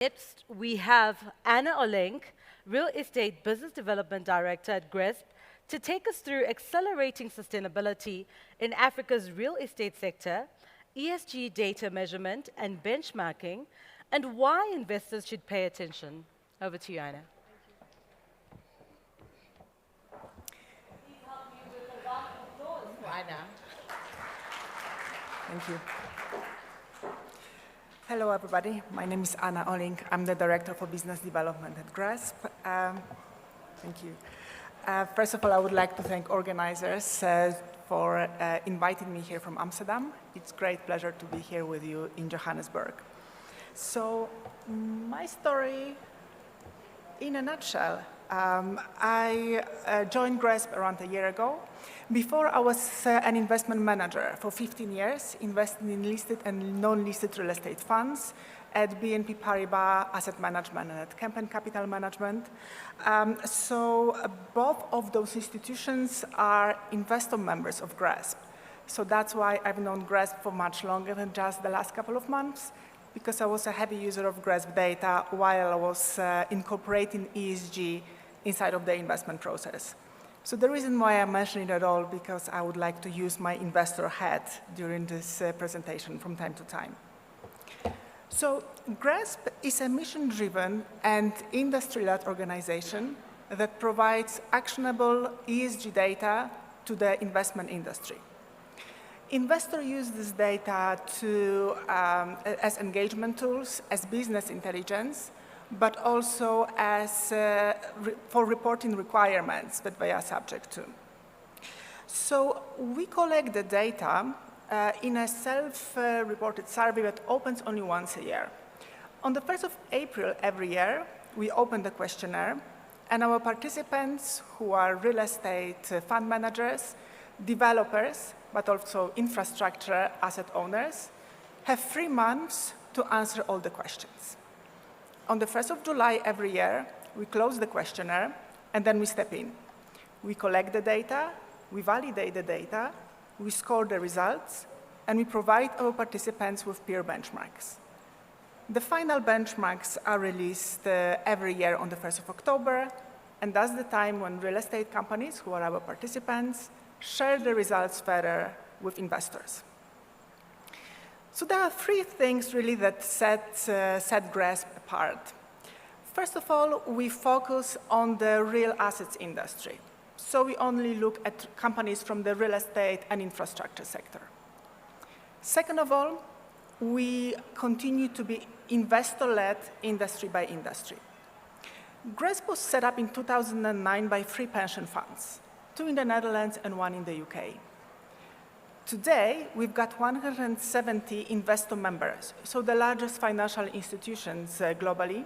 Next, we have Anna Olink, Real Estate Business Development Director at GRESB, to take us through accelerating sustainability in Africa's real estate sector, ESG data measurement and benchmarking, and why investors should pay attention. Over to you, Anna. Anna. Thank you. Hello, everybody. My name is Anna Olink. I'm the Director for Business Development at GRESB. Thank you. First of all, I would like to thank organizers for inviting me here from Amsterdam. It's a great pleasure to be here with you in Johannesburg. So, my story, in a nutshell, I joined GRESB around a year ago. Before, I was an investment manager for 15 years, investing in listed and non-listed real estate funds at BNP Paribas Asset Management and at Kempen Capital Management. So both of those institutions are investor members of GRESB. So that's why I've known GRESB for much longer than just the last couple of months, because I was a heavy user of GRESB data while I was incorporating ESG inside of the investment process. So the reason why I'm mentioning it at all, because I would like to use my investor hat during this presentation from time to time. So GRESB is a mission-driven and industry-led organization that provides actionable ESG data to the investment industry. Investors use this data as engagement tools, as business intelligence, but also as for reporting requirements that they are subject to. So we collect the data in a self-reported survey that opens only once a year. On the 1st of April every year, we open the questionnaire, and our participants, who are real estate fund managers, developers, but also infrastructure asset owners, have 3 months to answer all the questions. On the 1st of July every year, we close the questionnaire, and then we step in. We collect the data, we validate the data, we score the results, and we provide our participants with peer benchmarks. The final benchmarks are released every year on the 1st of October, and that's the time when real estate companies, who are our participants, share the results further with investors. So there are 3 things really that set GRESB apart. First of all, we focus on the real assets industry. So we only look at companies from the real estate and infrastructure sector. Second of all, we continue to be investor-led industry by industry. GRESB was set up in 2009 by 3 pension funds, 2 in the Netherlands and 1 in the UK. Today, we've got 170 investor members, so the largest financial institutions globally,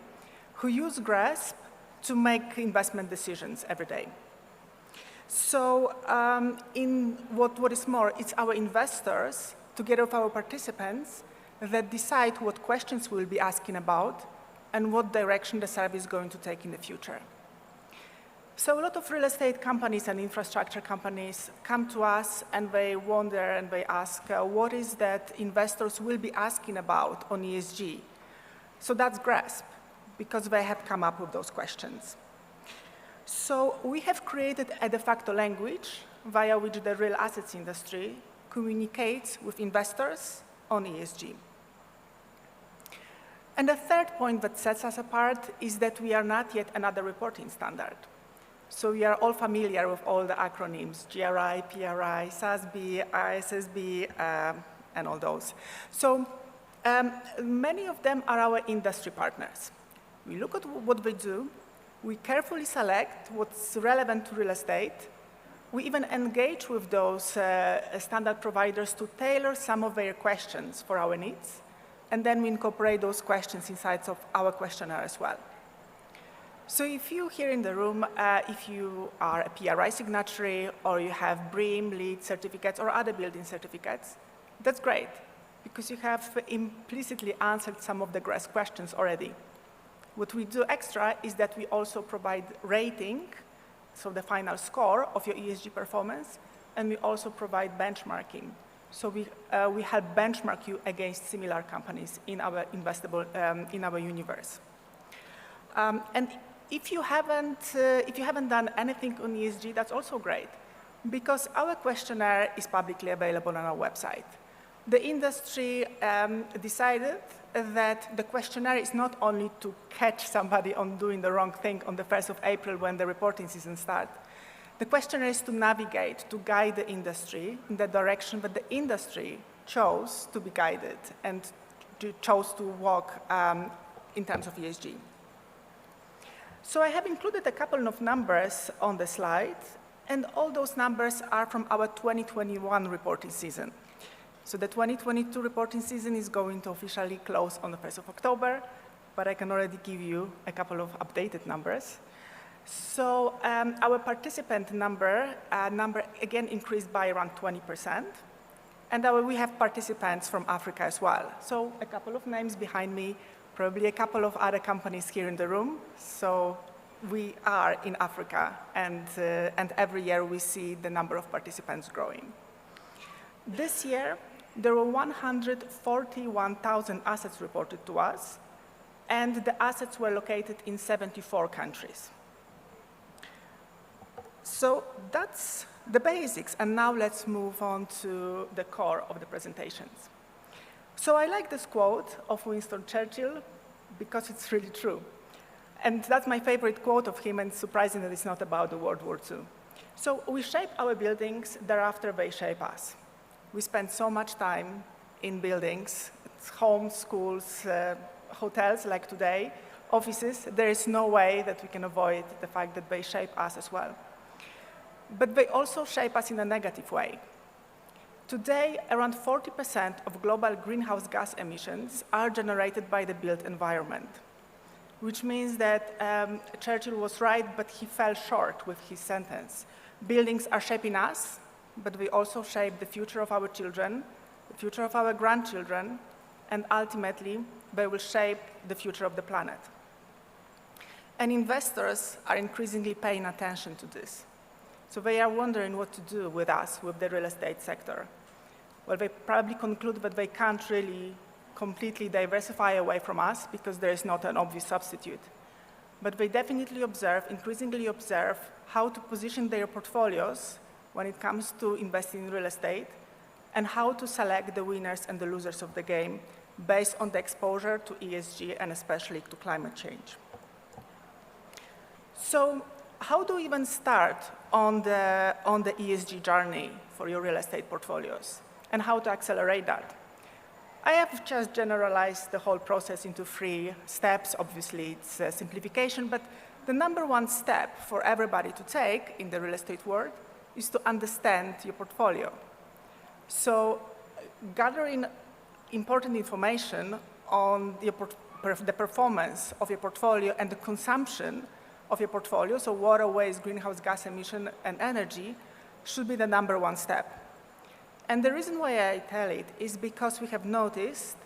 who use GRESB to make investment decisions every day. So what is more, it's our investors, together with our participants, that decide what questions we'll be asking about and what direction the service is going to take in the future. So a lot of real estate companies and infrastructure companies come to us and they wonder and they ask, what is that investors will be asking about on ESG? So that's GRESB, because they have come up with those questions. So we have created a de facto language via which the real assets industry communicates with investors on ESG. And the third point that sets us apart is that we are not yet another reporting standard. So we are all familiar with all the acronyms, GRI, PRI, SASB, ISSB, and all those. So many of them are our industry partners. We look at what they do, we carefully select what's relevant to real estate, we even engage with those standard providers to tailor some of their questions for our needs, and then we incorporate those questions inside of our questionnaire as well. So if you here in the room, if you are a PRI signatory or you have BREEAM, LEED certificates or other building certificates, that's great, because you have implicitly answered some of the GRESB questions already. What we do extra is that we also provide rating, so the final score of your ESG performance, and we also provide benchmarking. So we help benchmark you against similar companies in our in our universe. And if you haven't done anything on ESG, that's also great, because our questionnaire is publicly available on our website. The industry decided that the questionnaire is not only to catch somebody on doing the wrong thing on the 1st of April when the reporting season starts. The questionnaire is to navigate, to guide the industry in the direction that the industry chose to be guided and chose to walk in terms of ESG. So I have included a couple of numbers on the slide, and all those numbers are from our 2021 reporting season. So the 2022 reporting season is going to officially close on the 1st of October, but I can already give you a couple of updated numbers. So our participant number again increased by around 20%, and we have participants from Africa as well. So a couple of names behind me, probably a couple of other companies here in the room. So we are in Africa, and every year we see the number of participants growing. This year, there were 141,000 assets reported to us, and the assets were located in 74 countries. So that's the basics, and now let's move on to the core of the presentations. So I like this quote of Winston Churchill because it's really true. And that's my favorite quote of him, and it's surprising that it's not about the World War II. So we shape our buildings, thereafter they shape us. We spend so much time in buildings, homes, schools, hotels like today, offices. There is no way that we can avoid the fact that they shape us as well. But they also shape us in a negative way. Today, around 40% of global greenhouse gas emissions are generated by the built environment, which means that Churchill was right, but he fell short with his sentence. Buildings are shaping us, but we also shape the future of our children, the future of our grandchildren, and ultimately, they will shape the future of the planet. And investors are increasingly paying attention to this. So they are wondering what to do with us, with the real estate sector. Well, they probably conclude that they can't really completely diversify away from us because there is not an obvious substitute. But they definitely increasingly observe how to position their portfolios when it comes to investing in real estate, and how to select the winners and the losers of the game based on the exposure to ESG and especially to climate change. So how do we even start on the ESG journey for your real estate portfolios, and how to accelerate that? I have just generalized the whole process into 3 steps. Obviously, it's a simplification, but the number 1 step for everybody to take in the real estate world is to understand your portfolio. So gathering important information on the performance of your portfolio and the consumption of your portfolio, so water, waste, greenhouse gas emission, and energy, should be the number 1 step. And the reason why I tell it is because we have noticed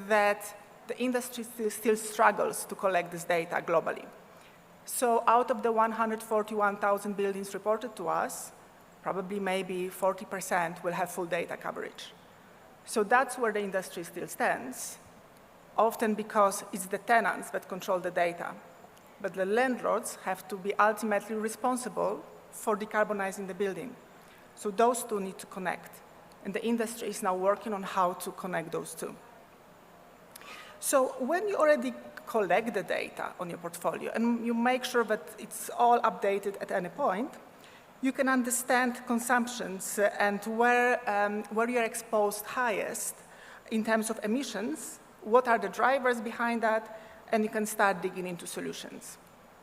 that the industry still struggles to collect this data globally. So out of the 141,000 buildings reported to us, probably maybe 40% will have full data coverage. So that's where the industry still stands, often because it's the tenants that control the data. But the landlords have to be ultimately responsible for decarbonizing the building. So those two need to connect. And the industry is now working on how to connect those two. So when you already collect the data on your portfolio and you make sure that it's all updated at any point, you can understand consumptions and where you're exposed highest in terms of emissions, what are the drivers behind that, and you can start digging into solutions.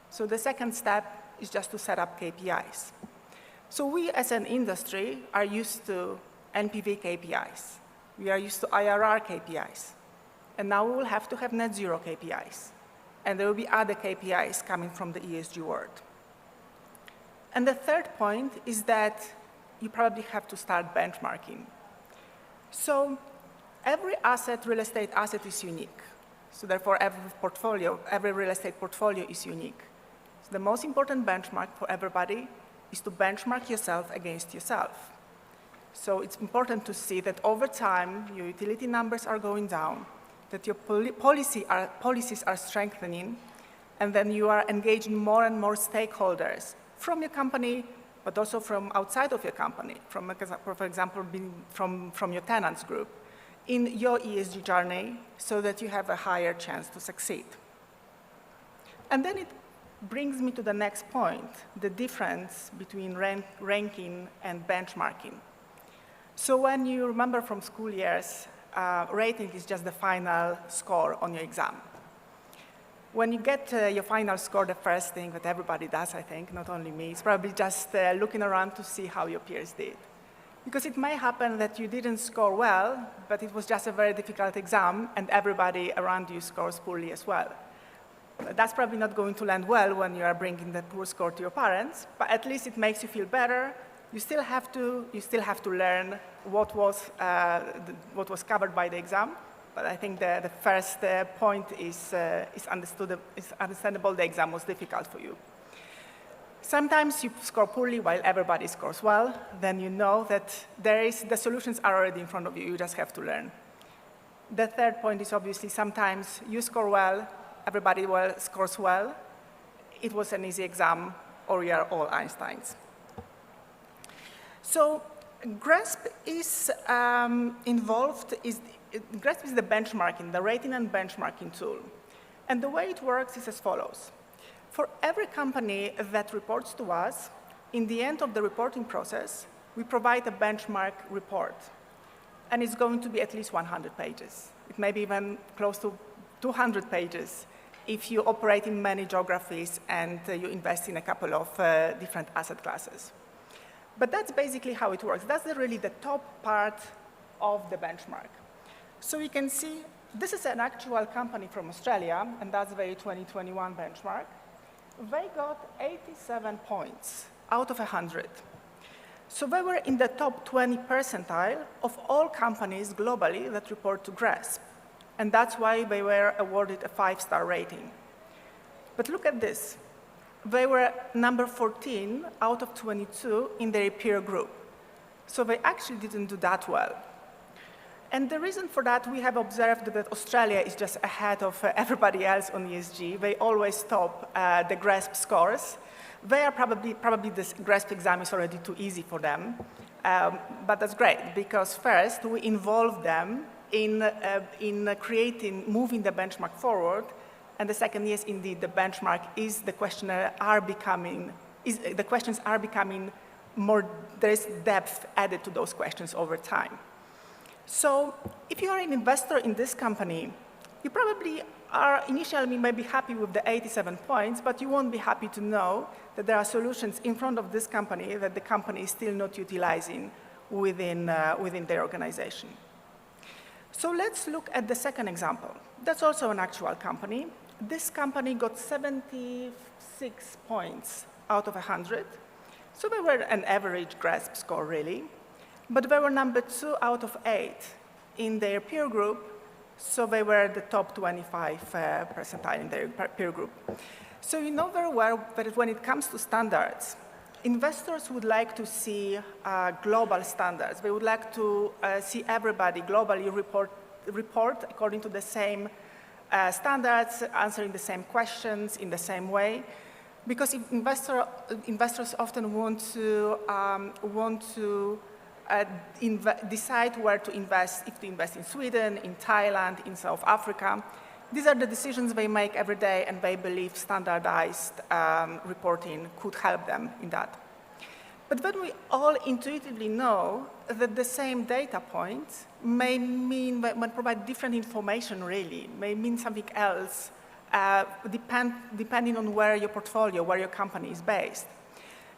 So the second step is just to set up KPIs. So we as an industry are used to NPV KPIs. We are used to IRR KPIs. And now we will have to have net zero KPIs. And there will be other KPIs coming from the ESG world. And the third point is that you probably have to start benchmarking. So every real estate asset is unique. So therefore, every real estate portfolio is unique. So the most important benchmark for everybody is to benchmark yourself against yourself. So it's important to see that over time, your utility numbers are going down, that your policies are strengthening, and then you are engaging more and more stakeholders from your company, but also from outside of your company, for example, from your tenants group, in your ESG journey so that you have a higher chance to succeed. And then it brings me to the next point, the difference between ranking and benchmarking. So when you remember from school years, rating is just the final score on your exam. When you get your final score, the first thing that everybody does, I think, not only me, is probably just looking around to see how your peers did. Because it may happen that you didn't score well, but it was just a very difficult exam, and everybody around you scores poorly as well. That's probably not going to land well when you are bringing the poor score to your parents, but at least it makes you feel better. You still have to learn what was covered by the exam, but I think the first point is understandable. The exam was difficult for you. Sometimes you score poorly while everybody scores well. Then you know that the solutions are already in front of you. You just have to learn. The third point is obviously sometimes you score well, everybody scores well. It was an easy exam, or we are all Einsteins. So GRESB is GRESB is the benchmarking, the rating and benchmarking tool. And the way it works is as follows. For every company that reports to us, in the end of the reporting process, we provide a benchmark report. And it's going to be at least 100 pages. It may be even close to 200 pages if you operate in many geographies and you invest in a couple of different asset classes. But that's basically how it works. That's really the top part of the benchmark. So you can see this is an actual company from Australia, and that's their 2021 benchmark. They got 87 points out of 100. So they were in the top 20 percentile of all companies globally that report to GRESB. And that's why they were awarded a 5-star rating. But look at this. They were number 14 out of 22 in their peer group. So they actually didn't do that well. And the reason for that, we have observed that Australia is just ahead of everybody else on ESG. They always top the GRESB scores. They are probably this GRESB exam is already too easy for them. But that's great, because first, we involve them in moving the benchmark forward. And the second, yes, indeed, the benchmark is the questions are becoming more, there is depth added to those questions over time. So if you are an investor in this company, you probably are initially maybe happy with the 87 points, but you won't be happy to know that there are solutions in front of this company that the company is still not utilizing within their organization. So let's look at the second example. That's also an actual company. This company got 76 points out of 100. So they were an average GRESB score, really. But they were number 2 out of 8 in their peer group, so they were the top 25 percentile in their peer group. So you know very well that when it comes to standards, investors would like to see global standards. They would like to see everybody globally report according to the same standards, answering the same questions in the same way. Because investors often want to decide where to invest, if to invest in Sweden, in Thailand, in South Africa. These are the decisions they make every day, and they believe standardized reporting could help them in that. But then we all intuitively know that the same data points may provide different information, really, may mean something else, depending on where your portfolio, where your company is based.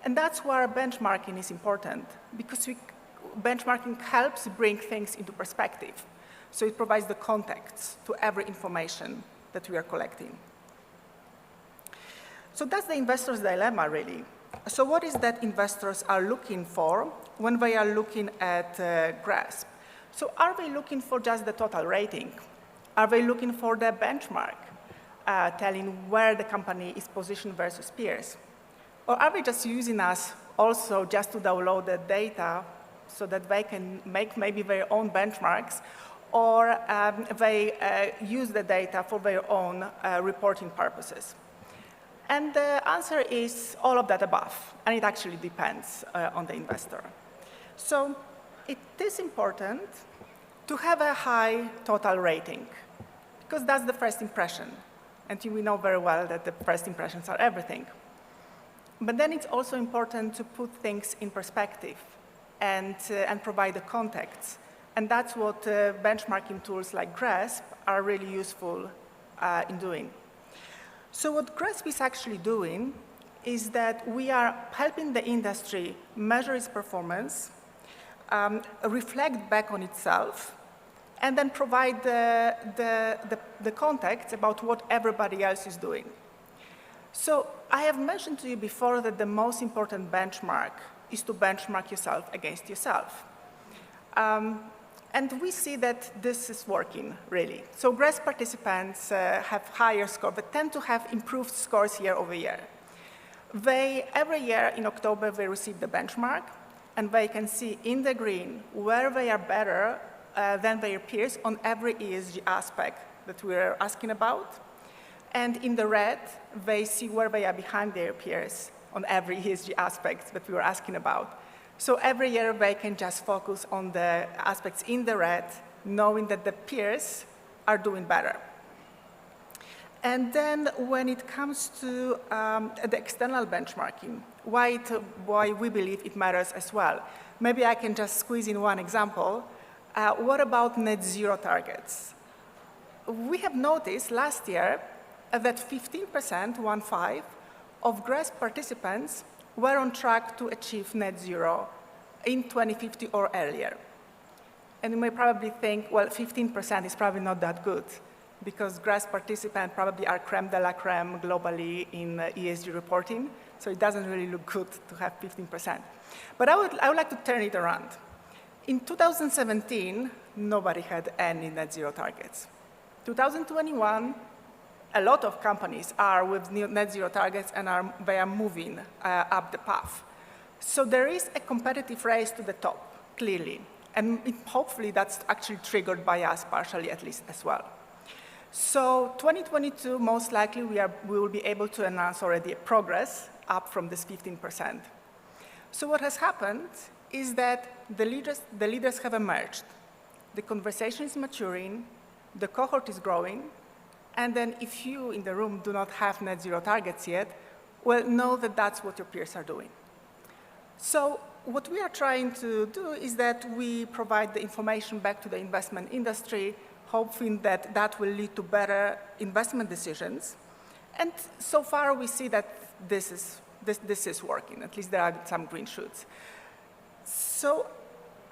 And that's where benchmarking is important, because benchmarking helps bring things into perspective. So it provides the context to every information that we are collecting. So that's the investor's dilemma, really. So what is that investors are looking for when they are looking at GRESB? So are they looking for just the total rating? Are they looking for the benchmark, telling where the company is positioned versus peers? Or are they just using us also just to download the data so that they can make maybe their own benchmarks, or they use the data for their own reporting purposes? And the answer is all of that above, and it actually depends on the investor. So it is important to have a high total rating, because that's the first impression. And we know very well that the first impressions are everything. But then it's also important to put things in perspective and provide the context. And that's what benchmarking tools like GRESB are really useful in doing. So what GRESB is actually doing is that we are helping the industry measure its performance, reflect back on itself, and then provide the context about what everybody else is doing. So I have mentioned to you before that the most important benchmark is to benchmark yourself against yourself. And we see that this is working, really. So GRESB participants have higher scores, but tend to have improved scores year over year. Every year in October, they receive the benchmark, and they can see in the green where they are better than their peers on every ESG aspect that we're asking about. And in the red, they see where they are behind their peers on every ESG aspect that we were asking about. So every year, they can just focus on the aspects in the red, knowing that the peers are doing better. And then when it comes to the external benchmarking, why we believe it matters as well. Maybe I can just squeeze in one example. What about net zero targets? We have noticed last year that 15%, 1/5, of GRESB participants were on track to achieve net zero in 2050 or earlier. And you may probably think, well, 15% is probably not that good, because GRESB participants probably are creme de la creme globally in ESG reporting, so it doesn't really look good to have 15%. But I would like to turn it around. In 2017, nobody had any net zero targets. 2021, a lot of companies are with net zero targets, and they are moving up the path. So there is a competitive race to the top, clearly. And hopefully that's actually triggered by us partially, at least, as well. So 2022, most likely, we will be able to announce already a progress up from this 15%. So what has happened is that the leaders have emerged. The conversation is maturing, the cohort is growing, and then if you in the room do not have net zero targets yet, well, know that that's what your peers are doing. So what we are trying to do is that we provide the information back to the investment industry, hoping that that will lead to better investment decisions. And so far, we see that this is working. At least there are some green shoots. So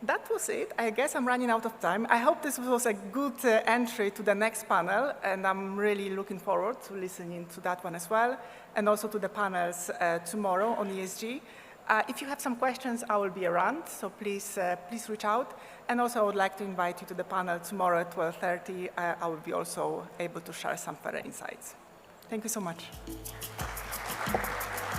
that was it. I guess I'm running out of time. I hope this was a good entry to the next panel, and I'm really looking forward to listening to that one as well, and also to the panels tomorrow on ESG. If you have some questions, I will be around, so please reach out. And also, I would like to invite you to the panel tomorrow at 12:30. I will be also able to share some further insights. Thank you so much.